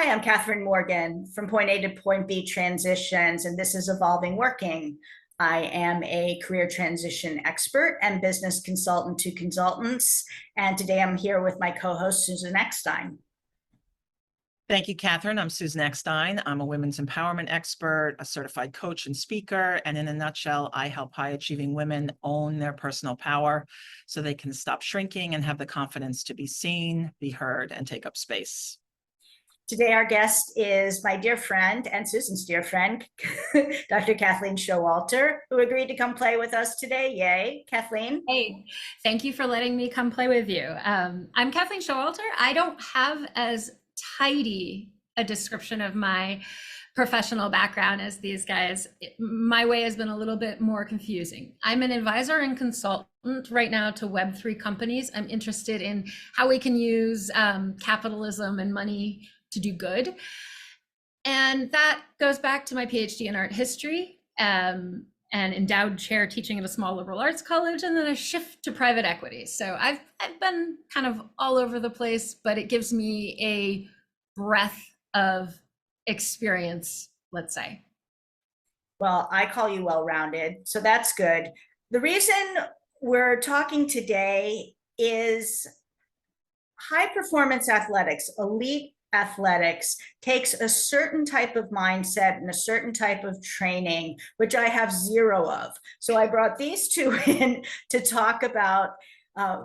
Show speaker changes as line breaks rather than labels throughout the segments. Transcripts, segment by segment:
Hi, I'm Catherine Morgan from Point A to Point B Transitions, and this is Evolving Working. I am a career transition expert and business consultant to consultants, and today I'm here with my co-host, Susan Eckstein.
Thank you, Catherine. I'm Susan Eckstein. I'm a women's empowerment expert, a certified coach and speaker, and in a nutshell, I help high-achieving women own their personal power so they can stop shrinking and have the confidence to be seen, be heard, and take up space.
Today, our guest is my dear friend and Susan's dear friend, Dr. Kathleen Schowalter, who agreed to come play with us today. Yay, Kathleen.
Hey, thank you for letting me come play with you. I'm Kathleen Schowalter. I don't have as tidy a description of my professional background as these guys. My way has been a little bit more confusing. I'm an advisor and consultant right now to Web3 companies. I'm interested in how we can use capitalism and money to do good. And that goes back to my PhD in art history, and endowed chair teaching at a small liberal arts college, and then a shift to private equity. So I've been kind of all over the place, but it gives me a breadth of experience, let's say.
Well, I call you well-rounded, so that's good. The reason we're talking today is high performance athletics, elite athletics takes a certain type of mindset and a certain type of training, which I have zero of. So I brought these two in to talk about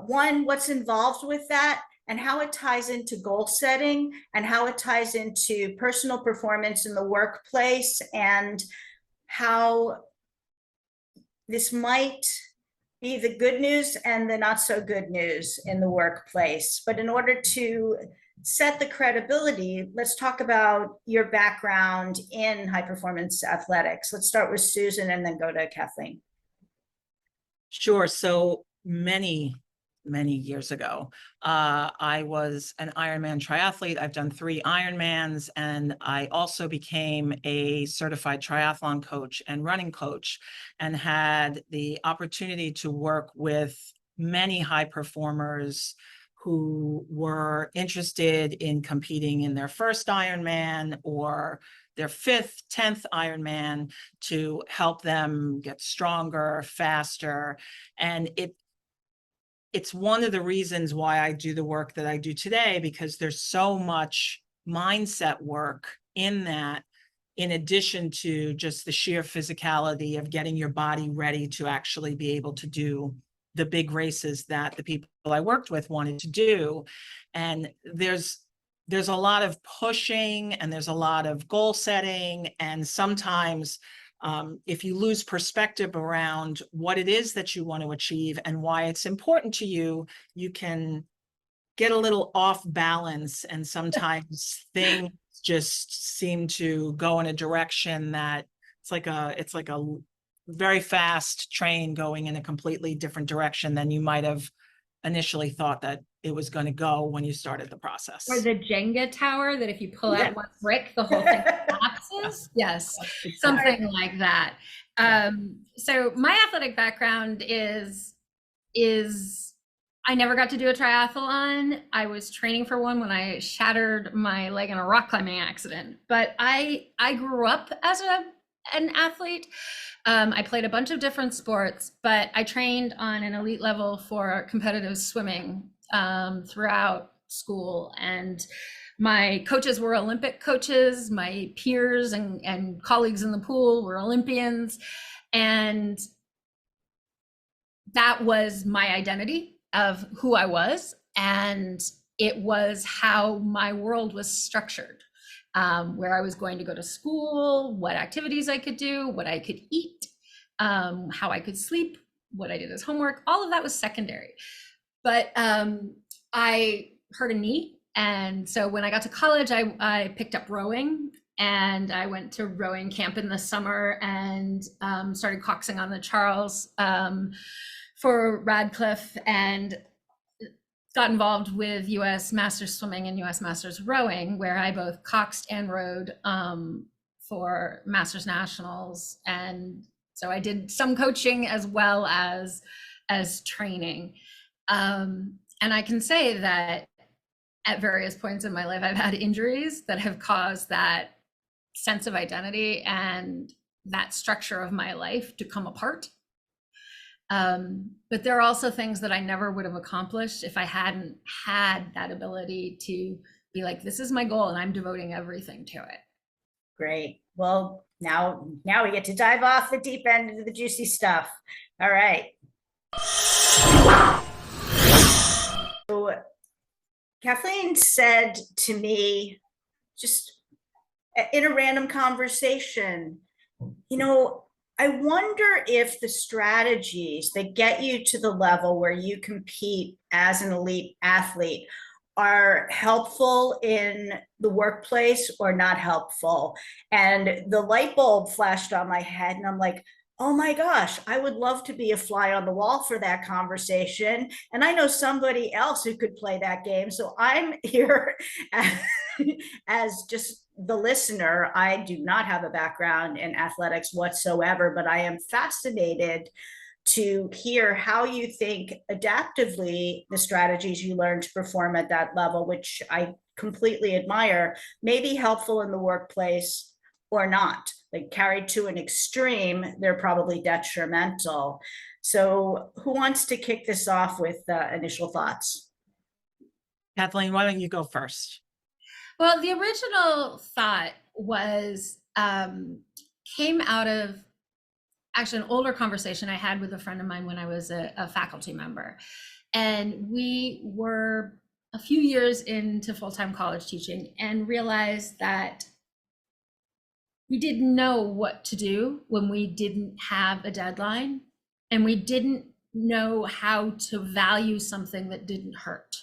one, what's involved with that and how it ties into goal setting and how it ties into personal performance in the workplace and how this might be the good news and the not so good news in the workplace. But in order to set the credibility, let's talk about your background in high performance athletics. Let's start with Susan and then go to Kathleen.
Sure. So many years ago, I was an Ironman triathlete. I've done 3 Ironmans, and I also became a certified triathlon coach and running coach, and had the opportunity to work with many high performers who were interested in competing in their first Ironman or their 5th, 10th Ironman to help them get stronger, faster. And it's one of the reasons why I do the work that I do today, because there's so much mindset work in that, in addition to just the sheer physicality of getting your body ready to actually be able to do the big races that the people I worked with wanted to do. And there's a lot of pushing and there's a lot of goal setting. And sometimes if you lose perspective around what it is that you want to achieve and why it's important to you, you can get a little off balance. And sometimes things just seem to go in a direction that it's like a very fast train going in a completely different direction than you might have initially thought that it was going to go when you started the process.
Or the Jenga tower that if you pull out one brick, the whole thing collapses. Yes, something like that. So my athletic background is I never got to do a triathlon. I was training for one when I shattered my leg in a rock climbing accident. But I grew up as an athlete. I played a bunch of different sports, but I trained on an elite level for competitive swimming throughout school. And my coaches were Olympic coaches. My peers and colleagues in the pool were Olympians. And that was my identity of who I was. And it was how my world was structured. Where I was going to go to school, what activities I could do, what I could eat, how I could sleep, what I did as homework, all of that was secondary. But I hurt a knee. And so when I got to college, I picked up rowing, and I went to rowing camp in the summer and started coxing on the Charles for Radcliffe, and got involved with US Masters Swimming and US Masters Rowing, where I both coxed and rowed for Masters Nationals. And so I did some coaching as well as training. And I can say that at various points in my life, I've had injuries that have caused that sense of identity and that structure of my life to come apart. But there are also things that I never would have accomplished if I hadn't had that ability to be like, this is my goal and I'm devoting everything to it.
Great. Well, now we get to dive off the deep end into the juicy stuff. All right. So Kathleen said to me, just in a random conversation, you know, I wonder if the strategies that get you to the level where you compete as an elite athlete are helpful in the workplace or not helpful. And the light bulb flashed on my head, and I'm like, oh my gosh, I would love to be a fly on the wall for that conversation. And I know somebody else who could play that game. So I'm here as just the listener. I do not have a background in athletics whatsoever, but I am fascinated to hear how you think adaptively the strategies you learn to perform at that level, which I completely admire, may be helpful in the workplace or not. Like, carried to an extreme, they're probably detrimental. So who wants to kick this off with initial thoughts?
Kathleen, why don't you go first?
Well, the original thought was came out of actually an older conversation I had with a friend of mine when I was a faculty member. And we were a few years into full-time college teaching and realized that we didn't know what to do when we didn't have a deadline, and we didn't know how to value something that didn't hurt.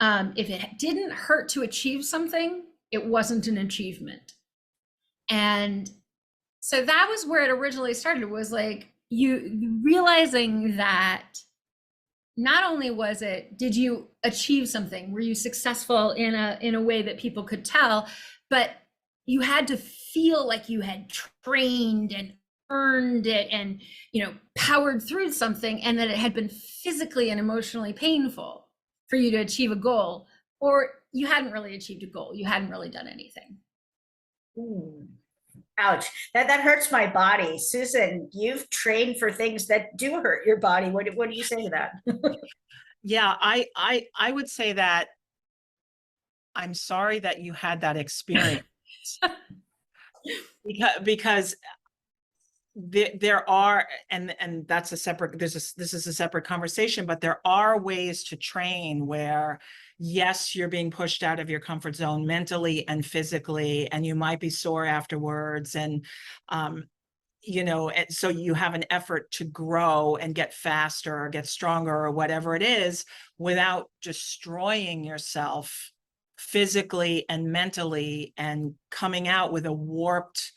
If it didn't hurt to achieve something, it wasn't an achievement. And so that was where it originally started, was like you realizing that not only was it, did you achieve something? Were you successful in a way that people could tell, but you had to feel like you had trained and earned it and, powered through something, and that it had been physically and emotionally painful for you to achieve a goal, or you hadn't really achieved a goal. You hadn't really done anything.
Ooh. Ouch, that hurts my body. Susan, you've trained for things that do hurt your body. What do you say to that?
Yeah, I would say that I'm sorry that you had that experience. because there are, and that's a separate, this is a separate conversation, but there are ways to train where, yes, you're being pushed out of your comfort zone mentally and physically, and you might be sore afterwards. And, and so you have an effort to grow and get faster or get stronger or whatever it is, without destroying yourself physically and mentally and coming out with a warped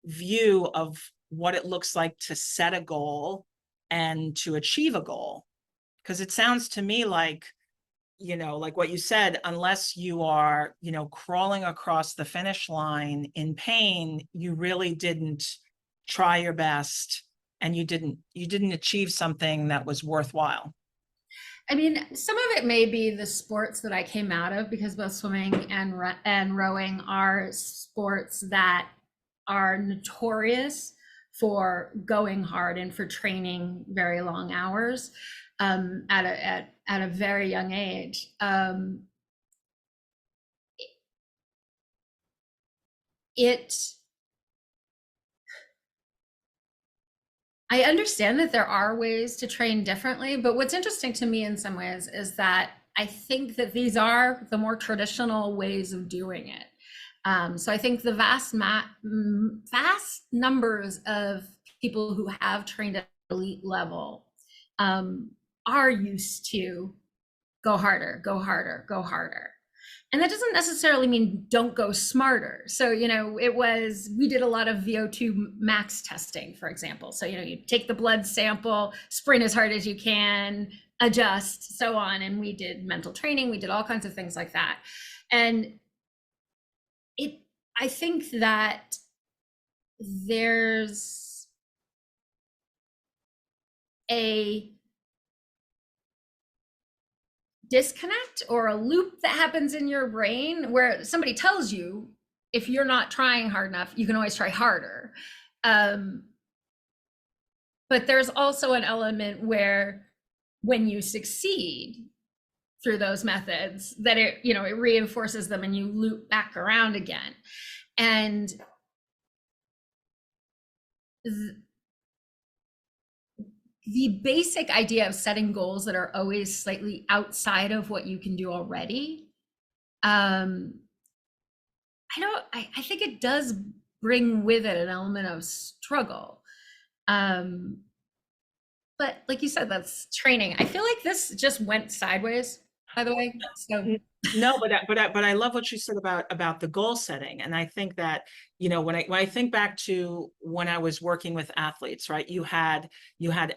view of what it looks like to set a goal and to achieve a goal. Because it sounds to me like, like what you said, unless you are, crawling across the finish line in pain, you really didn't try your best, and you didn't achieve something that was worthwhile.
I mean, some of it may be the sports that I came out of, because both swimming and rowing are sports that are notorious for going hard and for training very long hours at a very young age. I understand that there are ways to train differently, but what's interesting to me in some ways is that I think that these are the more traditional ways of doing it. So I think the vast numbers of people who have trained at elite level are used to go harder, go harder, go harder. And that doesn't necessarily mean don't go smarter. So, we did a lot of VO2 max testing, for example. So, you take the blood sample, sprint as hard as you can, adjust, so on. And we did mental training. We did all kinds of things like that. And I think that there's a disconnect or a loop that happens in your brain where somebody tells you if you're not trying hard enough, you can always try harder. But there's also an element where when you succeed through those methods, that it, you know, it reinforces them and you loop back around again. And the basic idea of setting goals that are always slightly outside of what you can do already, I think it does bring with it an element of struggle. But like you said, that's training. I feel like this just went sideways, by the way. So
No, but I love what you said about the goal setting. And I think that, you know, when I think back to when I was working with athletes, right, you had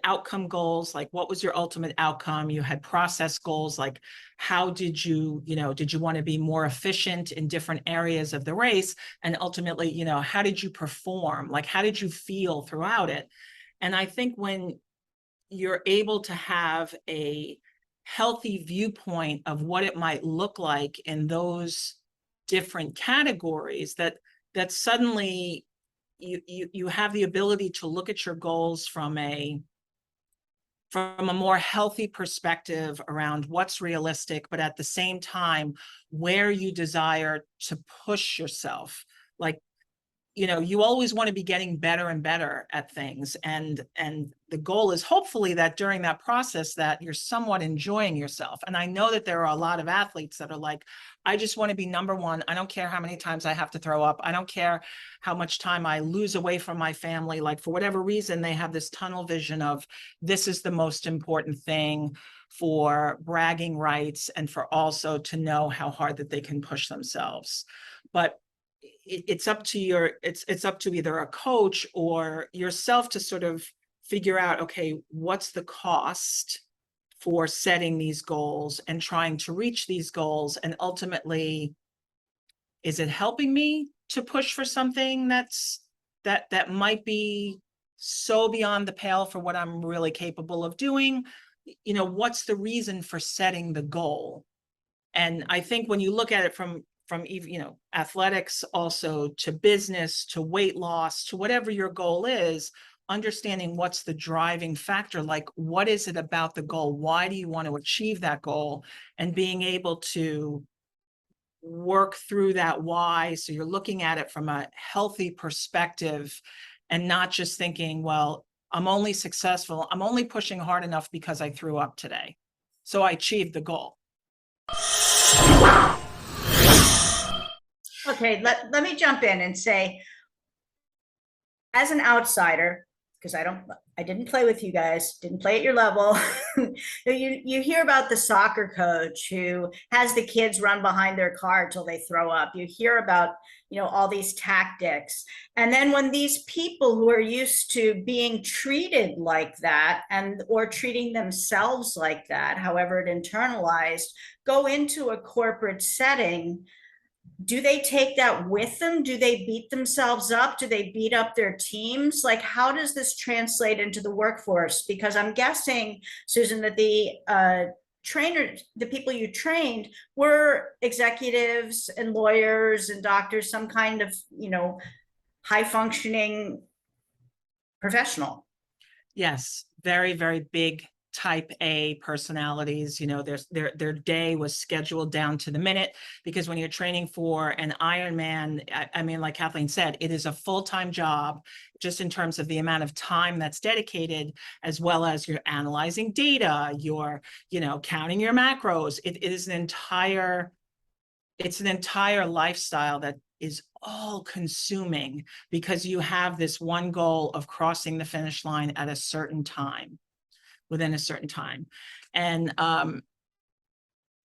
outcome goals, like what was your ultimate outcome? You had process goals, like how did you want to be more efficient in different areas of the race? And ultimately, you know, how did you perform? Like, how did you feel throughout it? And I think when you're able to have a healthy viewpoint of what it might look like in those different categories, that suddenly you have the ability to look at your goals from a more healthy perspective around what's realistic, but at the same time where you desire to push yourself. Like, you know, you always want to be getting better and better at things. And the goal is hopefully that during that process that you're somewhat enjoying yourself. And I know that there are a lot of athletes that are like, I just want to be number one. I don't care how many times I have to throw up. I don't care how much time I lose away from my family. Like, for whatever reason, they have this tunnel vision of this is the most important thing for bragging rights and for also to know how hard that they can push themselves. But it's up to it's up to either a coach or yourself to sort of figure out, okay, what's the cost for setting these goals and trying to reach these goals? And ultimately, is it helping me to push for something that might be so beyond the pale for what I'm really capable of doing? You know, what's the reason for setting the goal? And I think when you look at it from even, you know, athletics also to business, to weight loss, to whatever your goal is, understanding what's the driving factor, like what is it about the goal? Why do you want to achieve that goal? And being able to work through that why. So you're looking at it from a healthy perspective and not just thinking, well, I'm only successful, I'm only pushing hard enough because I threw up today, so I achieved the goal.
Okay, let me jump in and say, as an outsider, because I didn't play with you guys, didn't play at your level. You hear about the soccer coach who has the kids run behind their car till they throw up. You hear about, you know, all these tactics. And then when these people who are used to being treated like that or treating themselves like that, however it internalized, go into a corporate setting, do they take that with them? Do they beat themselves up? Do they beat up their teams? Like, how does this translate into the workforce? Because I'm guessing, Susan, that the trainers, the people you trained, were executives and lawyers and doctors, some kind of, you know, high functioning professional.
Yes, very, very big type A personalities. You know, their day was scheduled down to the minute, because when you're training for an Ironman, I mean, like Kathleen said, it is a full-time job, just in terms of the amount of time that's dedicated, as well as you're analyzing data, you're, you know, counting your macros. It is it's an entire lifestyle that is all consuming, because you have this one goal of crossing the finish line at a certain time, within a certain time. And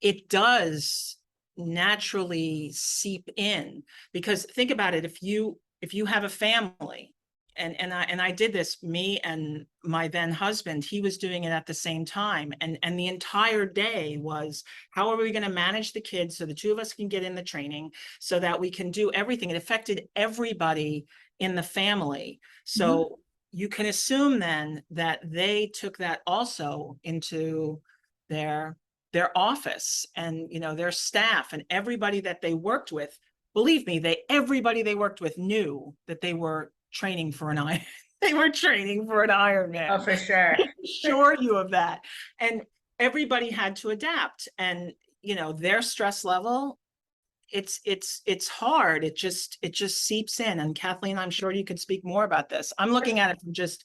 it does naturally seep in, because think about it, if you have a family, and I did this, me and my then husband, he was doing it at the same time, and the entire day was, how are we going to manage the kids so the two of us can get in the training so that we can do everything? It affected everybody in the family. So you can assume then that they took that also into their their office and, you know, their staff and everybody that they worked with, believe me, everybody they worked with knew that they were training for an Iron. They were training for an Ironman.
Oh, for sure.
I assure you of that. And everybody had to adapt. And, you know, their stress level, it's hard. It just seeps in. And Kathleen, I'm sure you could speak more about this. I'm looking at it from just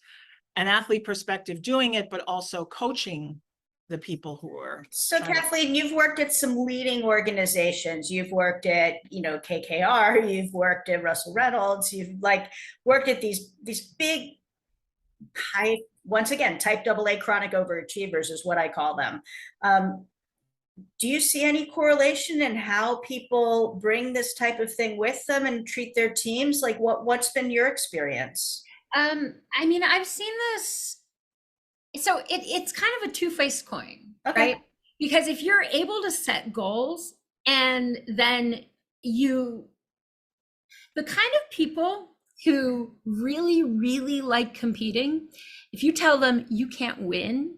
an athlete perspective doing it, but also coaching the people who are.
So Kathleen, you've worked at some leading organizations. You've worked at, you know, KKR, you've worked at Russell Reynolds, you've like worked at these big high, once again, type AA chronic overachievers is what I call them. Do you see any correlation in how people bring this type of thing with them and treat their teams? Like what's been your experience?
I mean, I've seen this. So it's kind of a two-faced coin,
Okay.
right? Because if you're able to set goals and then the kind of people who really, really like competing, if you tell them you can't win,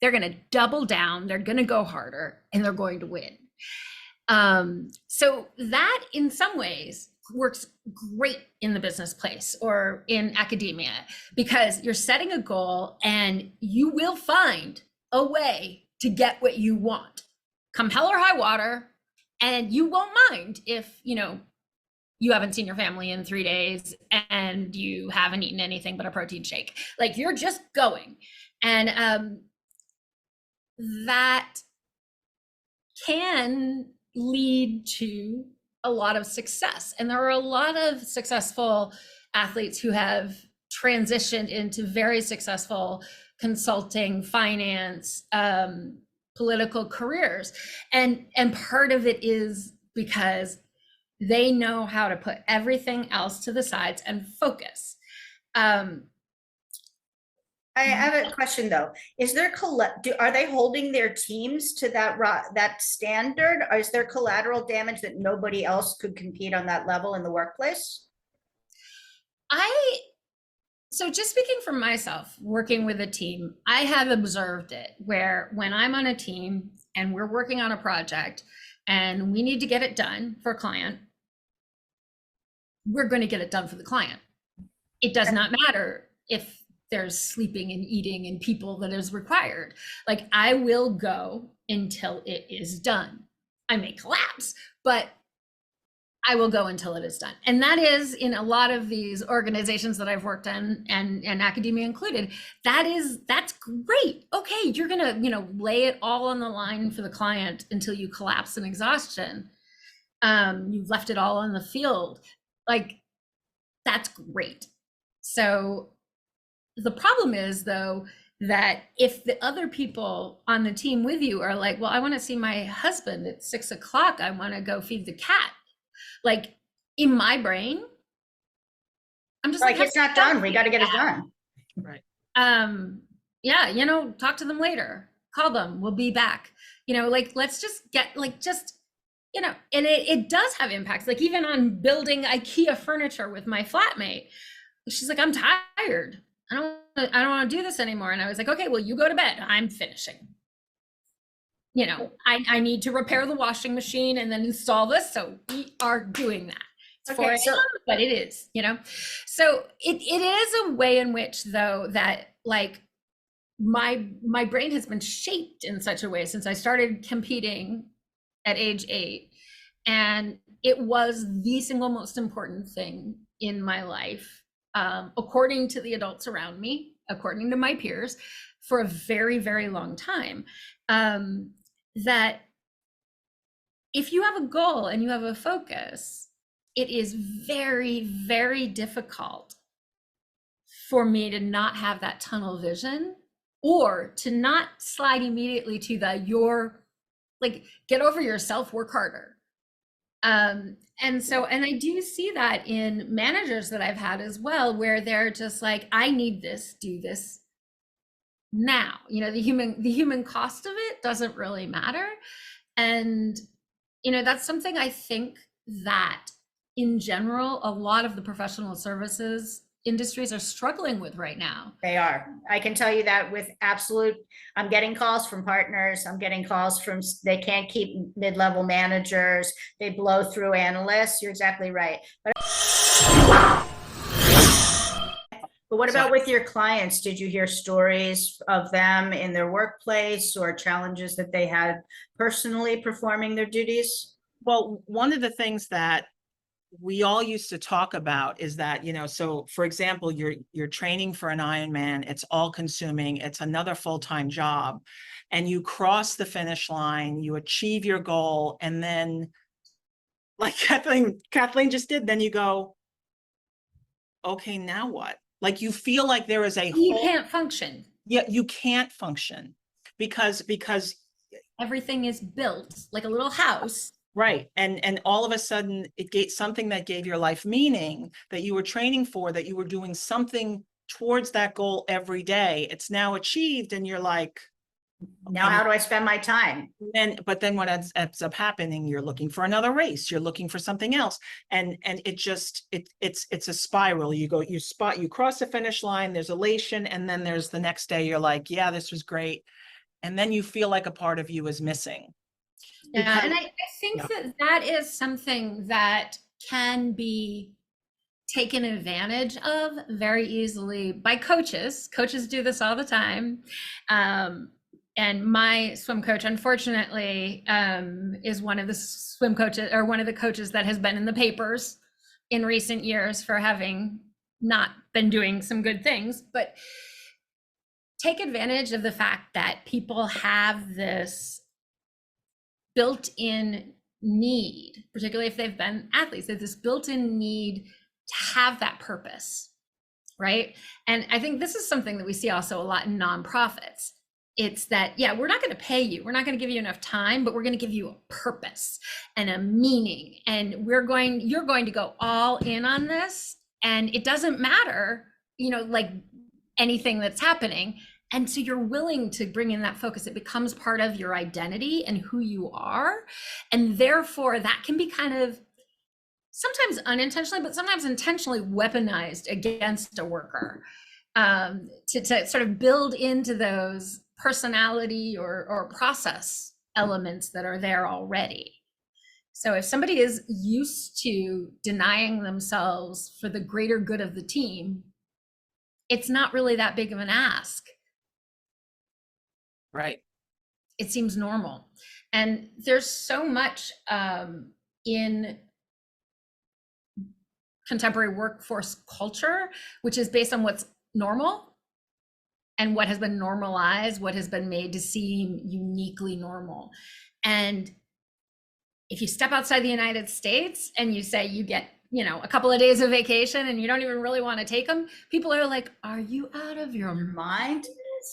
they're going to double down, they're going to go harder, and they're going to win. So that in some ways works great in the business place or in academia, because you're setting a goal and you will find a way to get what you want, come hell or high water. And you won't mind if, you know, you haven't seen your family in 3 days and you haven't eaten anything but a protein shake. Like, you're just going. And that can lead to a lot of success. And there are a lot of successful athletes who have transitioned into very successful consulting, finance, political careers. And part of it is because they know how to put everything else to the sides and focus.
I have a question though. Is there are they holding their teams to that standard? Or is there collateral damage that nobody else could compete on that level in the workplace?
So just speaking for myself, working with a team, I have observed it where when I'm on a team and we're working on a project and we need to get it done for a client, we're going to get it done for the client. It does not matter if there's sleeping and eating and people that is required. Like, I will go until it is done. I may collapse, but I will go until it is done. And that is in a lot of these organizations that I've worked in, and academia included, that's great. Okay, you're gonna, you know, lay it all on the line for the client until you collapse in exhaustion. You've left it all on the field. Like, that's great. So the problem is, though, that if the other people on the team with you are like, well, I want to see my husband at 6 o'clock, I want to go feed the cat. Like, in my brain, I'm just
like it's not done. We got to get it done.
Right.
Yeah, you know, talk to them later. Call them. We'll be back. You know, like, let's just get, like, just, you know, and it does have impacts. Like, even on building IKEA furniture with my flatmate, she's like, I'm tired. I don't want to do this anymore. And I was like, okay, well, you go to bed. I'm finishing. You know, I need to repair the washing machine and then install this. So we are doing that. It's
Okay,
4 a.m., but it is, you know. So it is a way in which, though, that, like, my brain has been shaped in such a way since I started competing at age 8. And it was the single most important thing in my life, according to the adults around me, according to my peers, for a very, very long time. That if you have a goal and you have a focus, it is very, very difficult for me to not have that tunnel vision, or to not slide immediately to like, get over yourself, work harder. And I do see that in managers that I've had as well, where they're just like, I need this, do this now. You know, the human cost of it doesn't really matter. And, you know, that's something I think that in general, a lot of the professional services industries are struggling with right now.
They are. I can tell you that with absolute, I'm getting calls from partners. I'm getting calls from, they can't keep mid-level managers. They blow through analysts. You're exactly right. But what about with your clients? Did you hear stories of them in their workplace or challenges that they had personally performing their duties?
Well, one of the things that we all used to talk about is that, so for example, you're training for an Ironman, it's all consuming, it's another full-time job, and you cross the finish line, you achieve your goal, and then like Kathleen just did, then you go, okay, now what? Like you feel like there is a
You can't function.
Yeah, you can't function because
everything is built like a little house.
Right. And all of a sudden it gave something that gave your life meaning, that you were training for, that you were doing something towards that goal every day. It's now achieved and you're like,
now how do I spend my time?
But then what ends up happening, you're looking for another race, you're looking for something else. And it's a spiral. You cross the finish line, there's elation, and then there's the next day, you're like, yeah, this was great. And then you feel like a part of you is missing.
Yeah, and I think that is something that can be taken advantage of very easily by coaches. Coaches do this all the time. And my swim coach, unfortunately, is one of the swim coaches or one of the coaches that has been in the papers in recent years for having not been doing some good things. But take advantage of the fact that people have this built-in need, particularly if they've been athletes, there's this built-in need to have that purpose, right? And I think this is something that we see also a lot in nonprofits. It's that, yeah, we're not going to pay you, we're not going to give you enough time, but we're going to give you a purpose and a meaning, and you're going to go all in on this, and it doesn't matter, like anything that's happening. And so you're willing to bring in that focus. It becomes part of your identity and who you are. And therefore that can be kind of sometimes unintentionally, but sometimes intentionally weaponized against a worker, to sort of build into those personality or process elements that are there already. So if somebody is used to denying themselves for the greater good of the team, it's not really that big of an ask.
Right.
It seems normal. And there's so much in contemporary workforce culture, which is based on what's normal and what has been normalized, what has been made to seem uniquely normal. And if you step outside the United States and you say you get, a couple of days of vacation and you don't even really want to take them, people are like, are you out of your mind?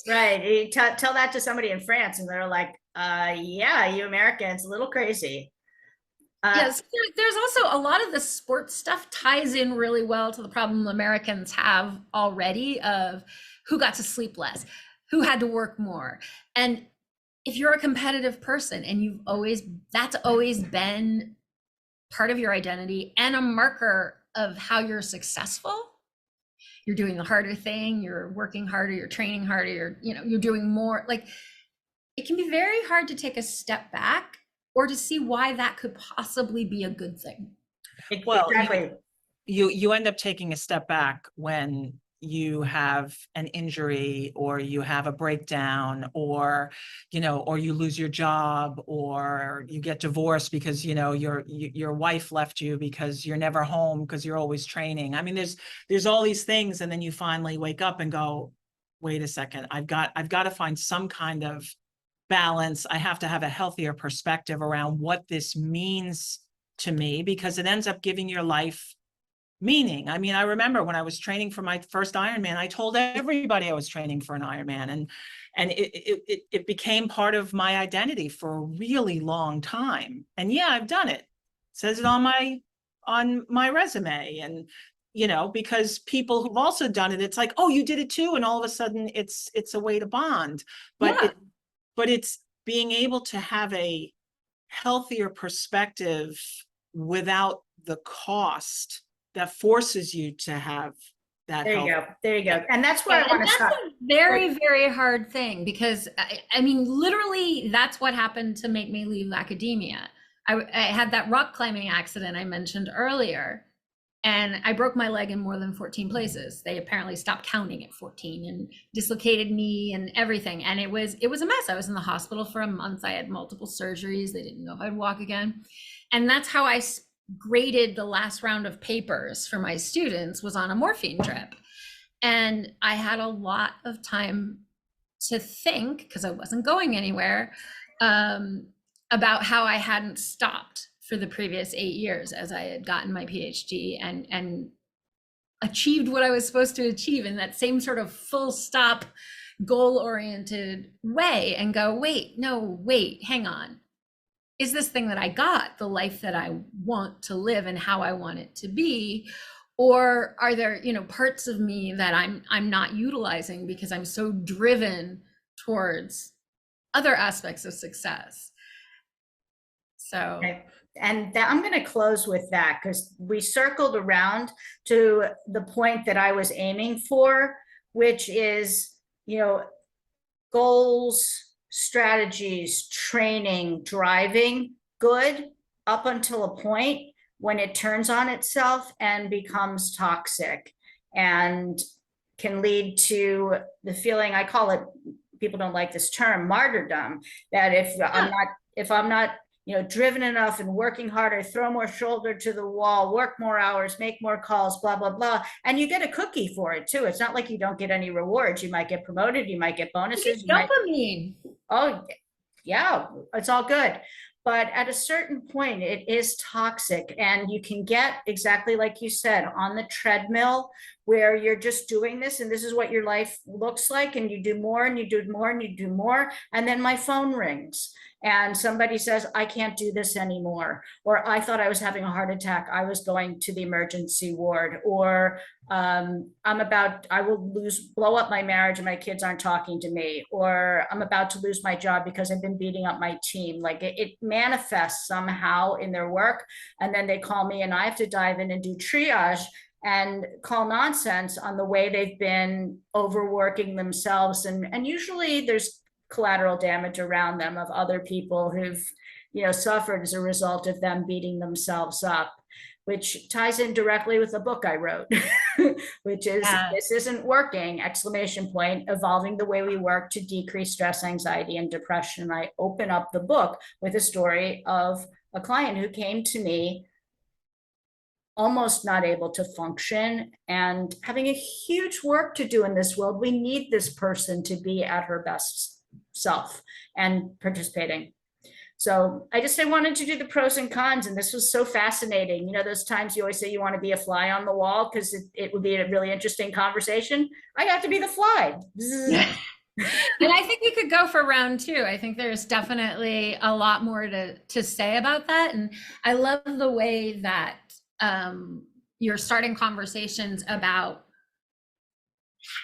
Right. You tell that to somebody in France and they're like, yeah, you Americans, a little crazy.
Yes, there's also a lot of the sports stuff ties in really well to the problem Americans have already of who got to sleep less, who had to work more. And if you're a competitive person and that's always been part of your identity and a marker of how you're successful, you're doing the harder thing, you're working harder, you're training harder, you're doing more. Like, it can be very hard to take a step back or to see why that could possibly be a good thing.
Well,
exactly.
You end up taking a step back when you have an injury or you have a breakdown or you lose your job or you get divorced because your wife left you because you're never home because you're always training. I mean, there's all these things, and then you finally wake up and go, wait a second, I've got to find some kind of balance. I have to have a healthier perspective around what this means to me, because it ends up giving your life meaning. I mean, I remember when I was training for my first Ironman, I told everybody I was training for an Ironman, and it became part of my identity for a really long time. And yeah, I've done it. It says it on my resume, and because people who've also done it, it's like, oh, you did it too, and all of a sudden it's a way to bond. But it's being able to have a healthier perspective without the cost that forces you to have that
There you
health.
go. There you go. And that's where I
And
want to
that's
stop.
a very, very hard thing because I mean, literally, that's what happened to make me leave academia. I had that rock climbing accident I mentioned earlier, and I broke my leg in more than 14 places. They apparently stopped counting at 14 and dislocated knee and everything. And it was a mess. I was in the hospital for a month. I had multiple surgeries. They didn't know if I'd walk again. And that's how I graded the last round of papers for my students, was on a morphine drip. And I had a lot of time to think, because I wasn't going anywhere, about how I hadn't stopped for the previous 8 years as I had gotten my PhD and achieved what I was supposed to achieve in that same sort of full stop, goal-oriented way, and go, wait, hang on. Is this thing that I got the life that I want to live and how I want it to be? Or are there, parts of me that I'm not utilizing because I'm so driven towards other aspects of success? So,
Okay. And I'm going to close with that because we circled around to the point that I was aiming for, which is, goals, strategies, training, driving, good up until a point when it turns on itself and becomes toxic and can lead to the feeling, I call it, people don't like this term, martyrdom, that if I'm not driven enough and working harder, throw more shoulder to the wall, work more hours, make more calls, blah, blah, blah. And you get a cookie for it too. It's not like you don't get any rewards. You might get promoted, you might get bonuses.
dopamine.
Oh, yeah, it's all good. But at a certain point, it is toxic. And you can get, exactly like you said, on the treadmill where you're just doing this and this is what your life looks like. And you do more and you do more and you do more. And then my phone rings and somebody says, I can't do this anymore. Or I thought I was having a heart attack. I was going to the emergency ward. Or I will blow up my marriage and my kids aren't talking to me. Or I'm about to lose my job because I've been beating up my team. Like it manifests somehow in their work. And then they call me and I have to dive in and do triage and call nonsense on the way they've been overworking themselves. And usually there's collateral damage around them of other people who've, suffered as a result of them beating themselves up, which ties in directly with the book I wrote, which is This Isn't Working, ! Evolving the Way We Work to Decrease Stress, Anxiety, and Depression. And I open up the book with a story of a client who came to me almost not able to function and having a huge work to do in this world. We need this person to be at her best self and participating. So I wanted to do the pros and cons, and this was so fascinating. Those times you always say you want to be a fly on the wall because it would be a really interesting conversation. I got to be the fly.
And I think we could go for round 2. I think there's definitely a lot more to say about that. And I love the way that you're starting conversations about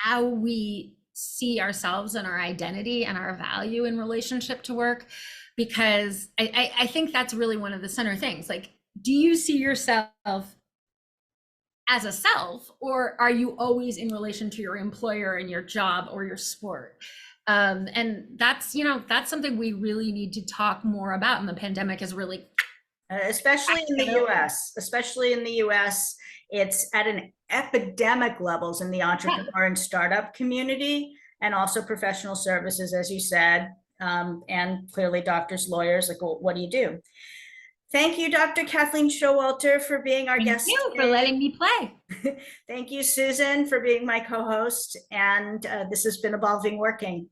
how we see ourselves and our identity and our value in relationship to work, because I think that's really one of the center things. Like, do you see yourself as a self, or are you always in relation to your employer and your job or your sport? And that's something we really need to talk more about. And the pandemic is really,
especially in the US, it's at an epidemic levels in the entrepreneur and startup community, and also professional services, as you said, and clearly doctors, lawyers, like, well, what do you do? Thank you, Dr. Kathleen Schowalter, for being our guest.
Thank you for letting me play.
Thank you, Susan, for being my co-host. And this has been Evolving Working.